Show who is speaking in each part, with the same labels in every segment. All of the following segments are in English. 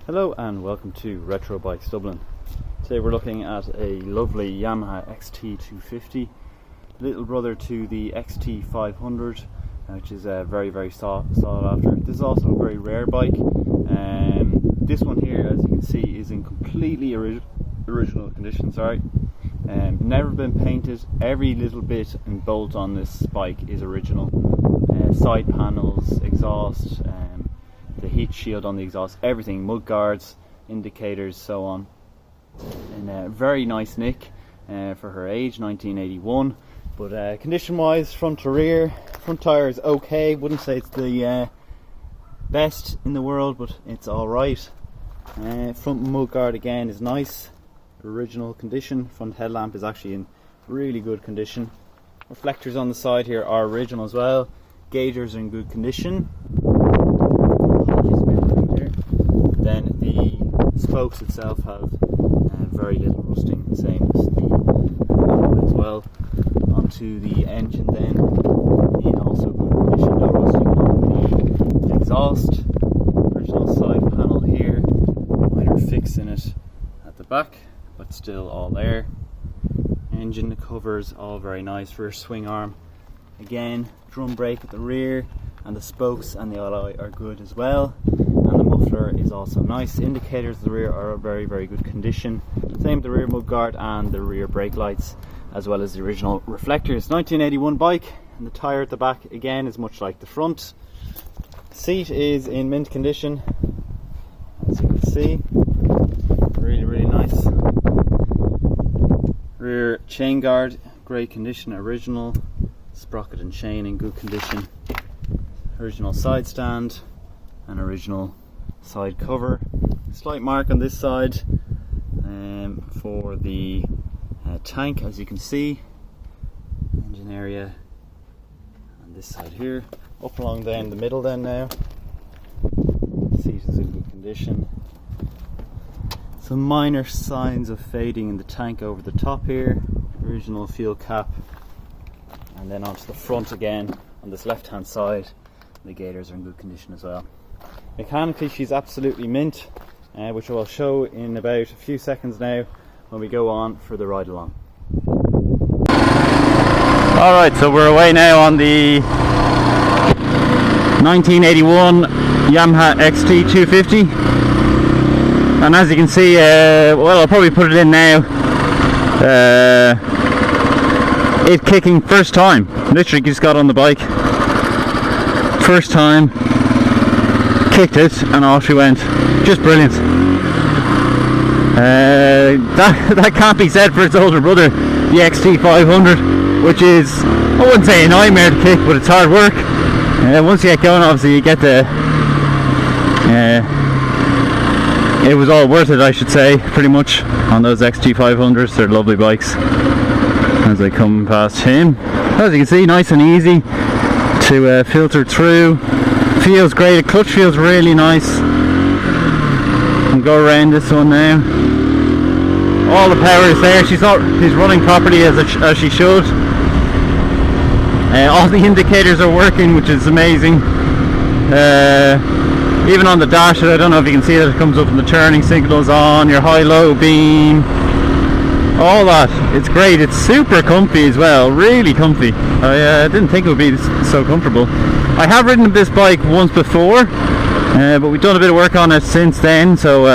Speaker 1: Hello and welcome to Retro Bikes Dublin. Today we're looking at a lovely Yamaha XT250, little brother to the XT500, which is very sought after. This is also a very rare bike. This one here, as you can see, is in completely original condition. Never been painted. Every little bit and bolt on this bike is original. Side panels, exhaust, the heat shield on the exhaust, everything, mud guards, indicators, so on. In a very nice nick for her age, 1981. But condition wise, front to rear, front tyre is okay. Wouldn't say it's the best in the world, but it's alright. Front mud guard again is nice, original condition. Front headlamp is actually in really good condition. Reflectors on the side here are original as well. Gaugers are in good condition. Then the spokes itself have very little rusting, same as the alloy as well. Onto the engine then, in also good condition, no rusting on the exhaust. Original side panel here, minor fix in it at the back, but still all there. Engine covers all very nice. Rear swing arm, again, drum brake at the rear, and the spokes and the alloy are good as well. And the muffler is also nice. Indicators at the rear are very good condition. Same with the rear mudguard and the rear brake lights, as well as the original reflectors. 1981 bike, and the tyre at the back again is much like the front. The seat is in mint condition, as you can see. Really nice. Rear chain guard, great condition, original. Sprocket and chain in good condition. Original side stand and original side cover. Slight mark on this side for the tank, as you can see. Engine area on this side here. Up along down the middle then now. Seat is in good condition. Some minor signs of fading in the tank over the top here. Original fuel cap. And then onto the front again on this left hand side. The gaiters are in good condition as well. Mechanically she's absolutely mint, which I'll show in about a few seconds now when we go on for the ride along. Alright, so we're away now on the 1981 Yamaha XT250, and as you can see, well, I'll probably put it in now, it kicking first time. Literally just got on the bike, first time, kicked it and off she went. Just brilliant. That can't be said for its older brother, the XT500, which is, I wouldn't say a nightmare to kick, but it's hard work. Once you get going, obviously you get the it was all worth it, I should say, pretty much, on those XT500s. They're lovely bikes. As I come past him, as you can see, nice and easy to filter through. Feels great. The clutch feels really nice. I'll go around this one now. All the power is there. She's running properly as she should. All the indicators are working, which is amazing. Even on the dash, I don't know if you can see that it comes up in the turning signals on, your high-low beam, all that. It's great. It's super comfy as well, really comfy. I didn't think it would be so comfortable. I have ridden this bike once before, but we've done a bit of work on it since then, so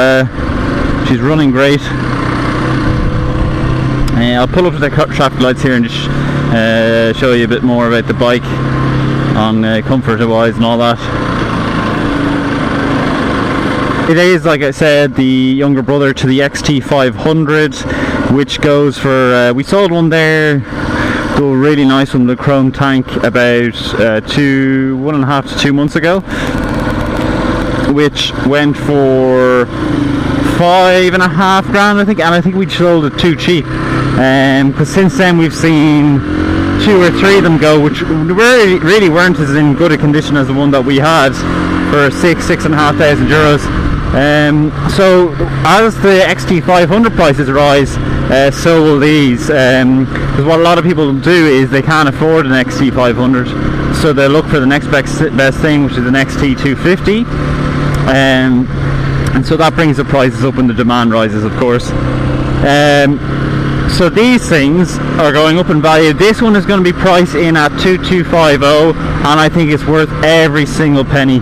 Speaker 1: she's running great. I'll pull up to the traffic lights here and just show you a bit more about the bike on comfort wise and all that. It is, like I said, the younger brother to the XT500, which goes for, we sold one there, a really nice one, the chrome tank, about 1.5 to 2 months ago, which went for $5.5 grand, I think, and I think we sold it too cheap, because since then we've seen 2 or 3 of them go, which really weren't as in good a condition as the one that we had for €6,500 euros. So as the XT500 prices rise, so will these, because what a lot of people do is they can't afford an XT500, so they look for the next best thing, which is an XT250. and so that brings the prices up when the demand rises, of course. So these things are going up in value. This one is going to be priced in at 2250, and I think it's worth every single penny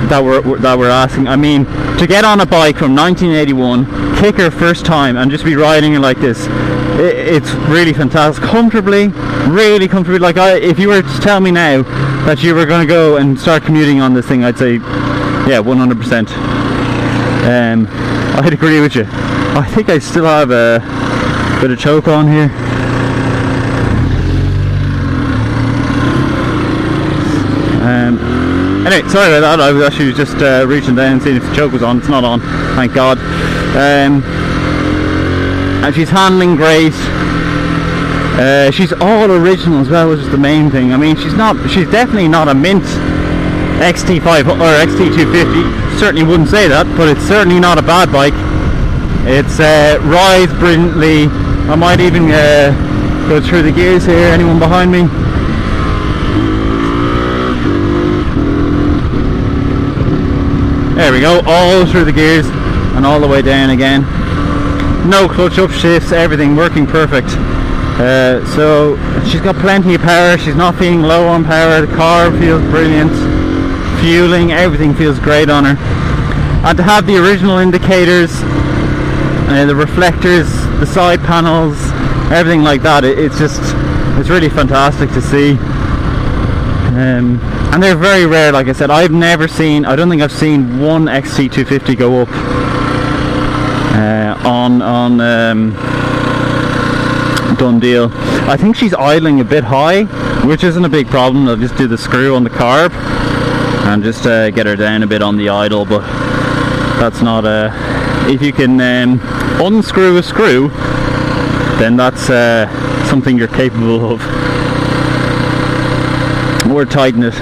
Speaker 1: that we're asking. I mean, to get on a bike from 1981, kick her first time, and just be riding it like this, it's really fantastic. Really comfortably. Like, if you were to tell me now that you were going to go and start commuting on this thing, I'd say, yeah, 100%. I'd agree with you. I think I still have a bit of choke on here. Anyway, sorry about that. I was actually just reaching down and seeing if the choke was on. It's not on, thank God. And she's handling great. She's all original as well, which is the main thing. I mean, she's definitely not a mint XT5 or XT250. Certainly wouldn't say that, but it's certainly not a bad bike. It's rides brilliantly. I might even go through the gears here. Anyone behind me? There we go, all through the gears and all the way down again. No clutch upshifts, everything working perfect. So she's got plenty of power. She's not feeling low on power. The car feels brilliant. Fueling, everything feels great on her. And to have the original indicators, the reflectors, the side panels, everything like that, it's really fantastic to see. And they're very rare. Like I said, I don't think I've seen one XT250 go up on done deal. I think she's idling a bit high, which isn't a big problem. I'll just do the screw on the carb and just get her down a bit on the idle, but that's not if you can unscrew a screw, then that's something you're capable of, or tighten it.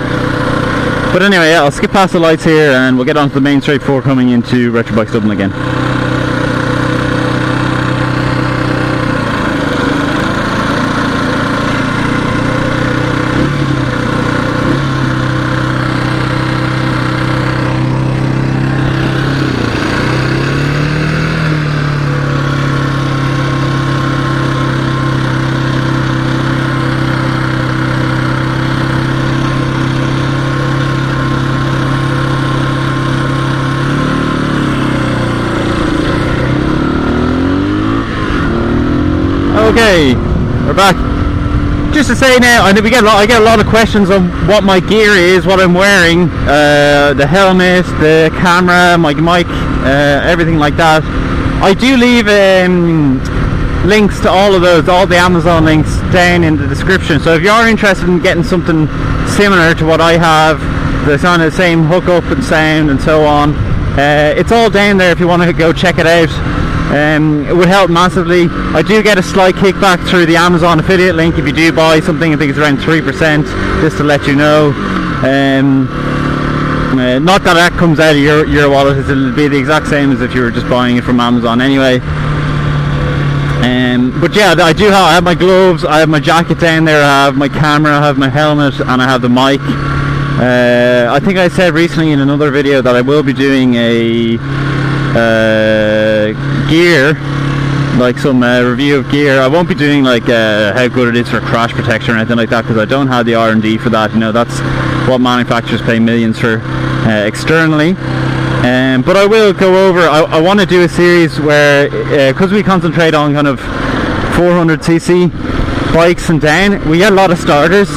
Speaker 1: But anyway, yeah, I'll skip past the lights here and we'll get on to the main straight before coming into Retro Bikes Dublin again. Okay, we're back. Just to say now, I get a lot of questions on what my gear is, what I'm wearing, the helmet, the camera, my mic, everything like that. I do leave links to all of those, all the Amazon links down in the description. So if you are interested in getting something similar to what I have, that's on the same hookup and sound and so on, it's all down there if you want to go check it out. It would help massively. I do get a slight kickback through the Amazon affiliate link if you do buy something. I think it's around 3%, just to let you know. Not that that comes out of your wallet, it'll be the exact same as if you were just buying it from Amazon anyway. But yeah, I have my gloves, I have my jacket down there, I have my camera, I have my helmet, and I have the mic. I think I said recently in another video that I will be doing a gear, like some review of gear. I won't be doing like how good it is for crash protection or anything like that, because I don't have the R&D for that. You know, that's what manufacturers pay millions for externally. But I will go over, I want to do a series where, because we concentrate on kind of 400cc bikes and down, we get a lot of starters,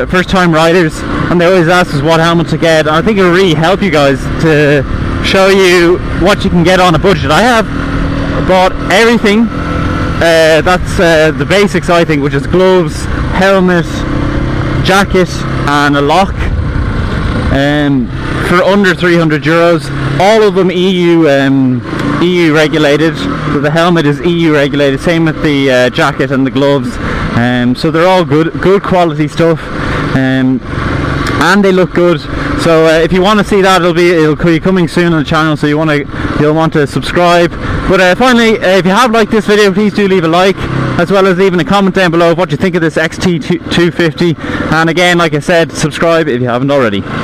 Speaker 1: first time riders, and they always ask us what helmet to get. And I think it will really help you guys to show you what you can get on a budget. I have bought everything, that's the basics I think, which is gloves, helmet, jacket and a lock, for under €300. All of them EU regulated, so the helmet is EU regulated, same with the jacket and the gloves, so they're all good quality stuff, and they look good. So if you want to see that, it'll be coming soon on the channel, so you'll want to subscribe. But finally, if you have liked this video, please do leave a like, as well as leaving a comment down below of what you think of this XT250. And again, like I said, subscribe if you haven't already.